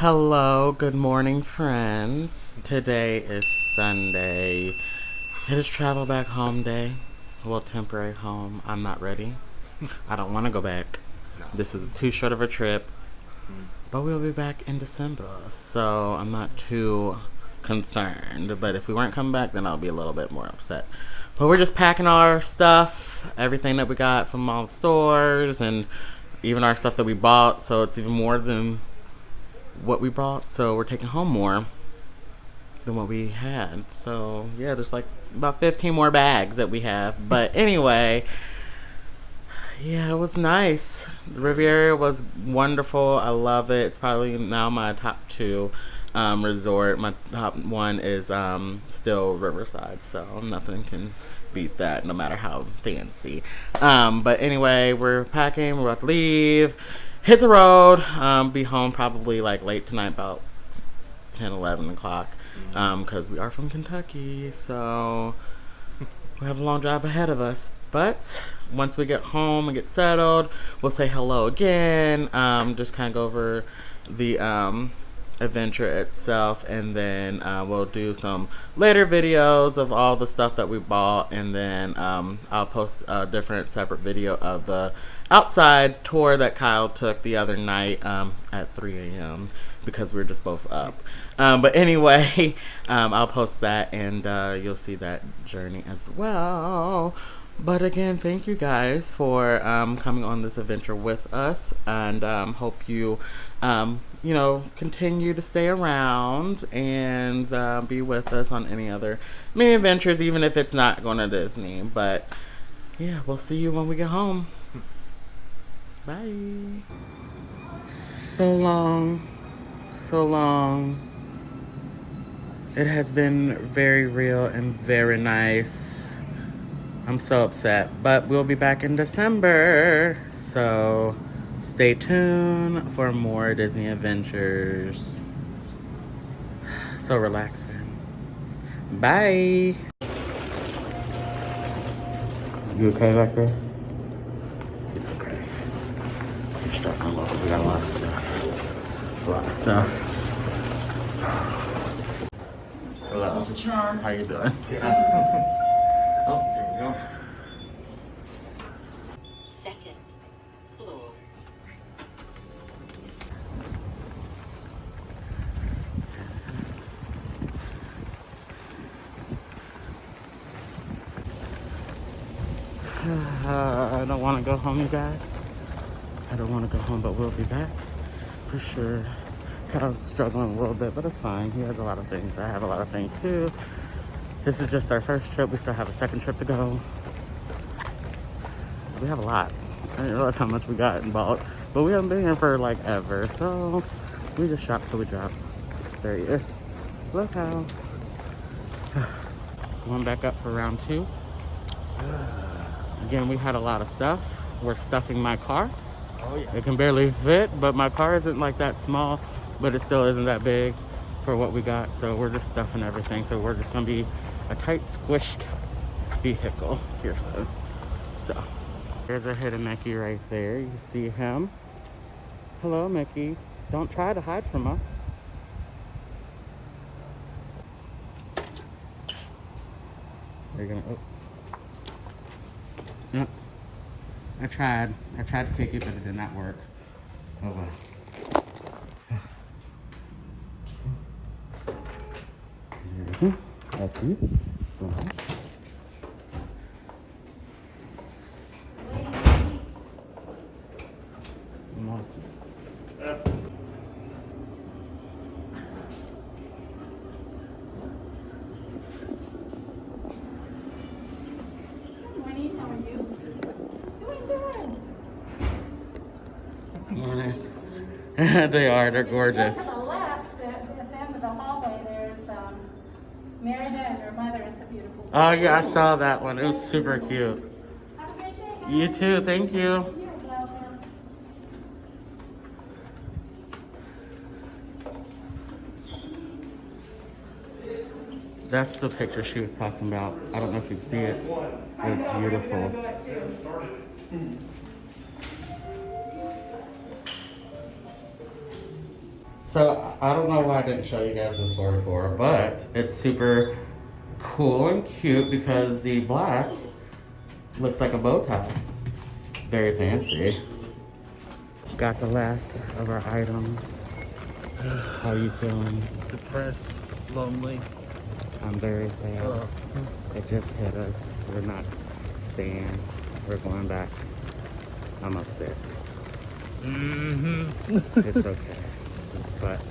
Hello, good morning, friends. Today is Sunday. It is travel back home day. Well, temporary home. I'm not ready. I don't want to go back. This was too short of a trip, but we'll be back in December, so I'm not too concerned. But if we weren't coming back, then I'll be a little bit more upset. But we're just packing all our stuff, everything that we got from all the stores, and even our stuff that we bought. So it's even more than what we brought, so we're taking home more than what we had. So yeah, there's like about 15 more bags that we have. But anyway, yeah, it was nice. The Riviera was wonderful. I love it. It's probably now my top two resort. My top one is still Riverside, so nothing can beat that, no matter how fancy. But anyway, we're packing. We're about to leave. Hit the road. Be home probably like late tonight, about 10, 11 o'clock. Because we are from Kentucky, so we have a long drive ahead of us. But once we get home and get settled, we'll say hello again. Just kind of go over the adventure itself, and then we'll do some later videos of all the stuff that we bought, and then I'll post a different separate video of the outside tour that Kyle took the other night at 3 a.m. because we were just both up. But anyway, I'll post that, and you'll see that journey as well. But again, thank you guys for coming on this adventure with us, and hope you, continue to stay around and be with us on any other mini adventures, even if it's not going to Disney. But yeah, we'll see you when we get home. Bye. So long. It has been very real and very nice. I'm so upset, but we'll be back in December. So stay tuned for more Disney adventures. So relaxing. Bye. You okay back there? Okay. We're struggling a little. We got a lot of stuff. Hello. How's the charm? How you doing? Oh, there we go. Second floor. I don't want to go home, you guys. I don't want to go home, but we'll be back for sure. Kyle's struggling a little bit, but it's fine. He has a lot of things. I have a lot of things too. This is just our first trip. We still have a second trip to go. We have a lot. I didn't realize how much we got and bought, but we haven't been here for like ever, so we just shop till we drop. There he is. Look how. Going back up for round two. Again, we had a lot of stuff. We're stuffing my car. Oh yeah. It can barely fit, but my car isn't like that small, but it still isn't that big for what we got. So we're just stuffing everything. So we're just gonna be a tight, squished vehicle here soon. So there's a hidden Mickey right there. You see him. Hello, Mickey. Don't try to hide from us. Are you gonna? Oh. No. I tried to kick it, but it did not work. Oh well. That's you. They are. They're gorgeous. To the left, at the end of the hallway, there's Merida and her mother. It's a beautiful. Oh yeah, I saw that one. It was super cute. Have a great day, guys. You too. Thank you. You're welcome. That's the picture she was talking about. I don't know if you can see it. It's beautiful. So I don't know why I didn't show you guys this store before, but it's super cool and cute because the black looks like a bow tie. Very fancy. Got the last of our items. How you feeling? Depressed, lonely. I'm very sad. It just hit us. We're not staying. We're going back. I'm upset. It's okay. But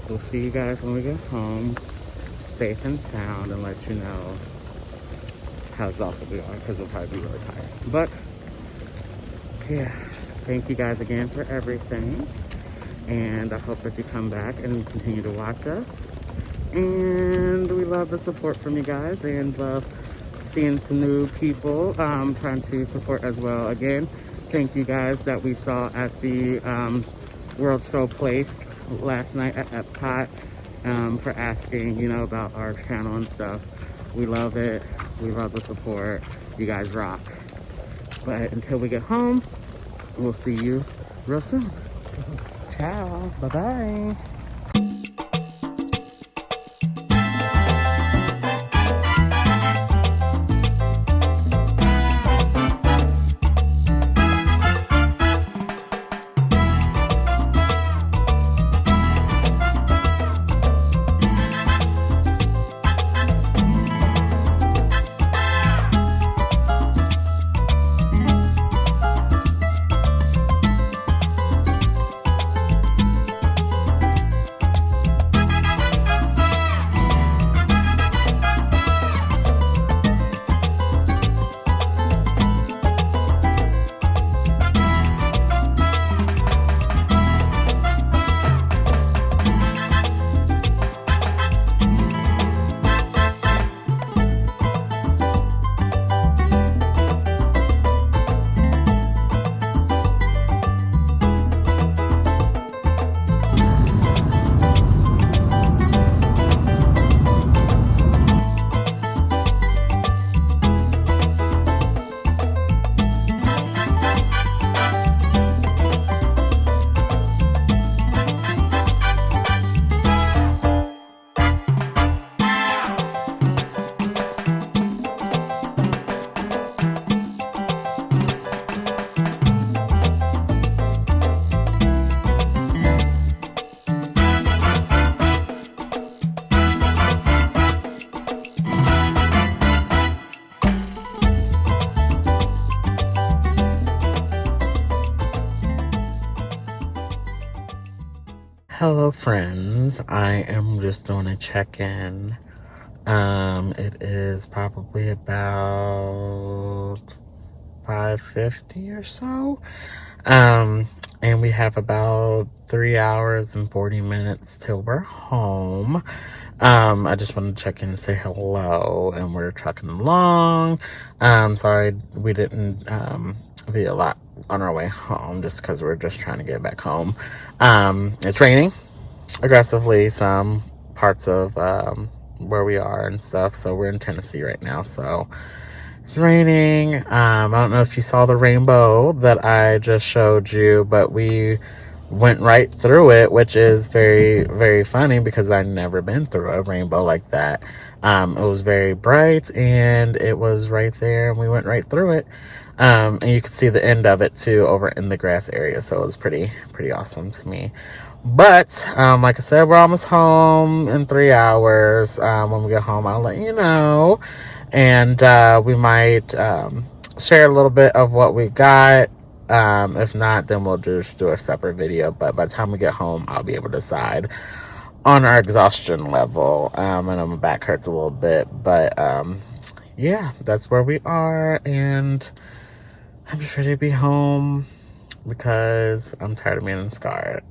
we'll see you guys when we get home, safe and sound, and let you know how exhausted we are because we'll probably be really tired. But yeah, thank you guys again for everything. And I hope that you come back and continue to watch us. And we love the support from you guys and love seeing some new people trying to support as well. Again, thank you guys that we saw at the World Show Place last night at Epcot for asking, you know, about our channel and stuff. We love it. We love the support. You guys rock. But until we get home, we'll see you real soon. Ciao. Bye-bye. Hello friends, I am just doing a check-in. It is probably about 5:50 or so. And we have about 3 hours and 40 minutes till we're home. I just wanted to check in and say hello, and we're trucking along. Sorry we didn't be a lot on our way home just because we're just trying to get back home. It's raining aggressively some parts of where we are and stuff, so we're in Tennessee right now, so it's raining. I don't know if you saw the rainbow that I just showed you, but we went right through it, which is very, very funny because I've never been through a rainbow like that. It was very bright and it was right there and we went right through it. And you could see the end of it too over in the grass area, so it was pretty awesome to me. But like I said, we're almost home in 3 hours. When we get home, I'll let you know. And we might share a little bit of what we got. If not, then we'll just do a separate video. But by the time we get home, I'll be able to decide on our exhaustion level. I know my back hurts a little bit. But yeah, that's where we are. And I'm just ready to be home because I'm tired of being scarred.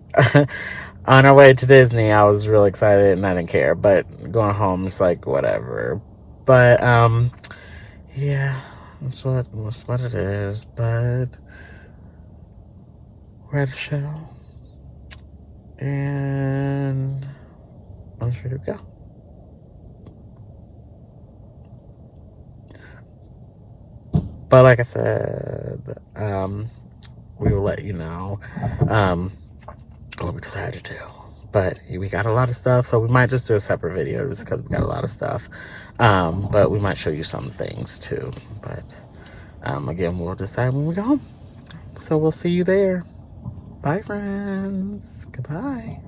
On our way to Disney, I was really excited and I didn't care. But going home, it's like, whatever. But yeah, that's what it is. But we're at a show and I'm just ready to go. But like I said, we will let you know what we decided to do. But we got a lot of stuff, so we might just do a separate video just because we got a lot of stuff. But we might show you some things too. But again, we'll decide when we go home. So we'll see you there. Bye, friends. Goodbye.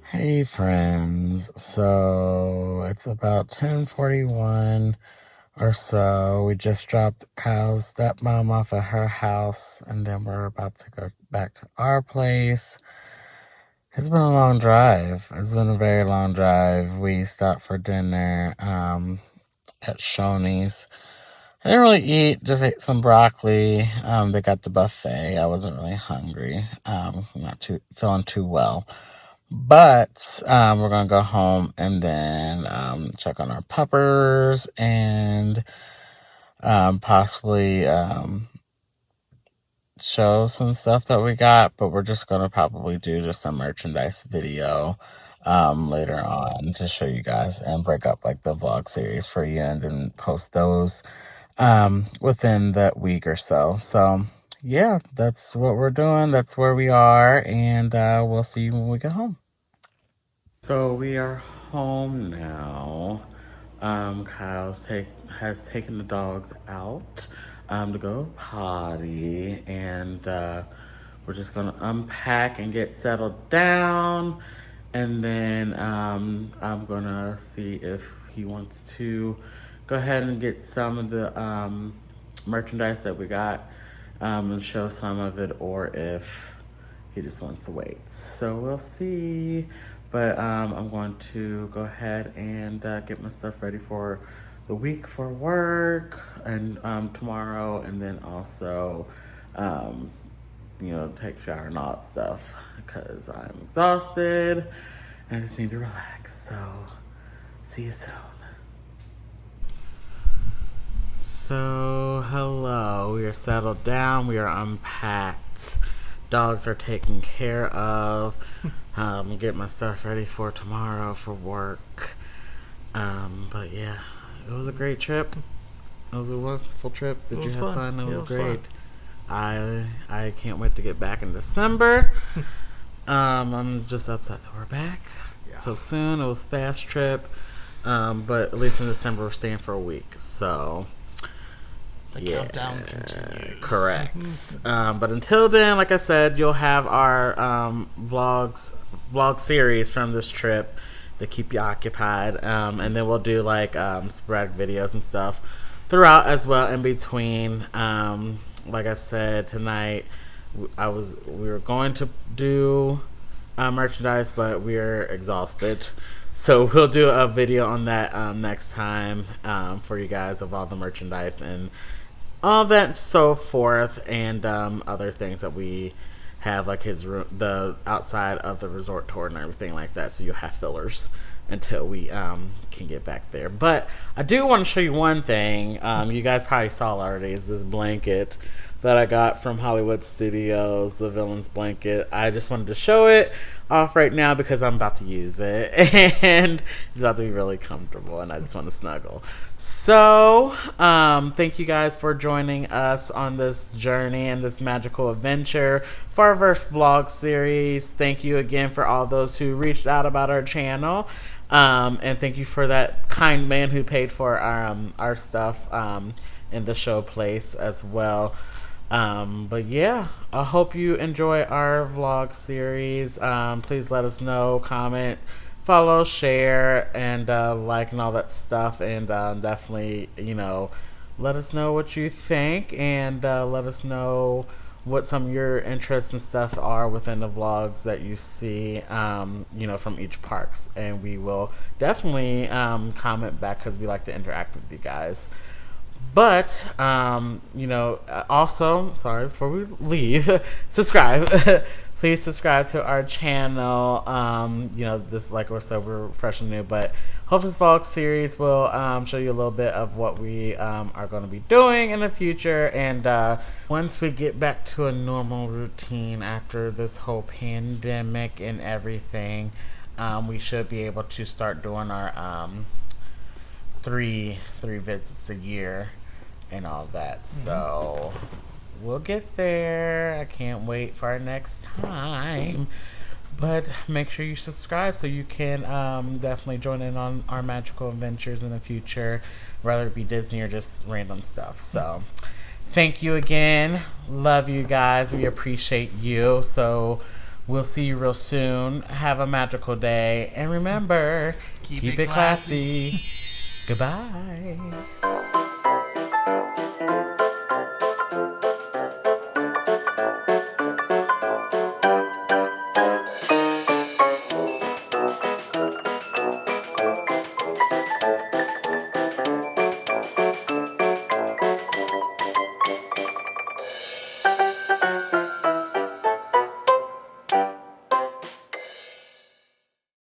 Hey friends, so it's about 10:41 or so. We just dropped Kyle's stepmom off at her house, and then we're about to go back to our place. It's been a long drive. It's been a very long drive. We stopped for dinner at Shoney's. I didn't really eat, just ate some broccoli. They got the buffet. I wasn't really hungry. Not feeling too well. But we're gonna go home and then check on our puppers and possibly show some stuff that we got. But we're just gonna probably do just a merchandise video later on to show you guys and break up like the vlog series for you and then post those within that week or so. So yeah, that's what we're doing. That's where we are, and we'll see you when we get home. So we are home now. Kyle has taken the dogs out to go potty, and we're just gonna unpack and get settled down, and then I'm gonna see if he wants to go ahead and get some of the merchandise that we got and show some of it, or if he just wants to wait. So we'll see. But I'm going to go ahead and get my stuff ready for the week for work and tomorrow, and then also, take a shower and all that stuff because I'm exhausted and I just need to relax. So, see you soon. So, hello. We are settled down. We are unpacked. Dogs are taken care of. Get my stuff ready for tomorrow for work. But yeah, it was a great trip. It was a wonderful trip. Did you have fun? It was great. I can't wait to get back in December. I'm just upset that we're back so soon. It was a fast trip. But at least in December we're staying for a week. So the countdown continues. Correct. But until then, like I said, you'll have our vlog series from this trip to keep you occupied, and then we'll do like sporadic videos and stuff throughout as well in between. Like I said, tonight we were going to do merchandise, but we're exhausted, so we'll do a video on that next time for you guys of all the merchandise and all that and so forth, and other things that we have, like the outside of the resort tour and everything like that. So you'll have fillers until we can get back there. But I do want to show you one thing. You guys probably saw already, is this blanket that I got from Hollywood Studios, the Villains blanket. I just wanted to show it off right now because I'm about to use it and it's about to be really comfortable and I just want to snuggle. So thank you guys for joining us on this journey and this magical adventure for our first vlog series. Thank you again for all those who reached out about our channel, and thank you for that kind man who paid for our stuff in the show place as well. But yeah, I hope you enjoy our vlog series. Please let us know, comment, follow, share, and like and all that stuff, and definitely, let us know what you think, and let us know what some of your interests and stuff are within the vlogs that you see, from each parks. And we will definitely comment back because we like to interact with you guys. But, also, sorry, before we leave, subscribe. Please subscribe to our channel. This, like I said, we're fresh and new, but hopefully this vlog series will show you a little bit of what we are going to be doing in the future. And once we get back to a normal routine after this whole pandemic and everything, we should be able to start doing our three visits a year and all that. So we'll get there. I can't wait for our next time. But make sure you subscribe so you can definitely join in on our magical adventures in the future, whether it be Disney or just random stuff. So thank you again. Love you guys. We appreciate you. So we'll see you real soon. Have a magical day. And remember, keep it classy. Goodbye.